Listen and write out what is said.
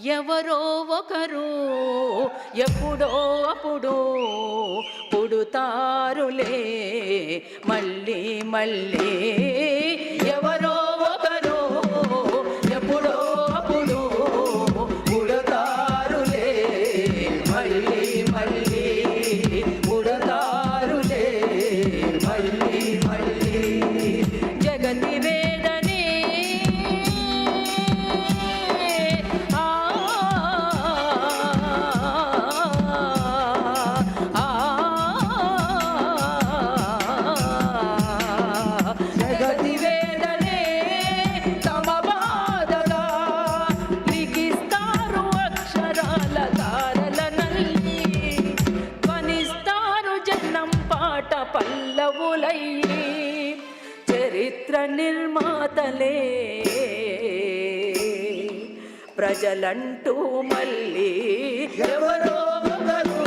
ఎవరో ఒకరు ఎప్పుడో అప్పుడు పుడుతారులే మళ్ళీ మళ్ళీ. ఎవరో ఒకరు ఎప్పుడో అప్పుడు పుడతారులే మళ్ళీ మళ్ళీ, పుడతారులే మళ్ళీ మళ్ళీ. జగతి వేదనే జగతి వేదనే తమ బాధగా లిఖిస్తారు అక్షరాల తారల నల్లి, ధ్వనిస్తారు జన్నం పాట పల్లవులయ్యి. చరిత్ర నిర్మాతలే ప్రజలంటూ మళ్ళీ ఎవరో ఒకరు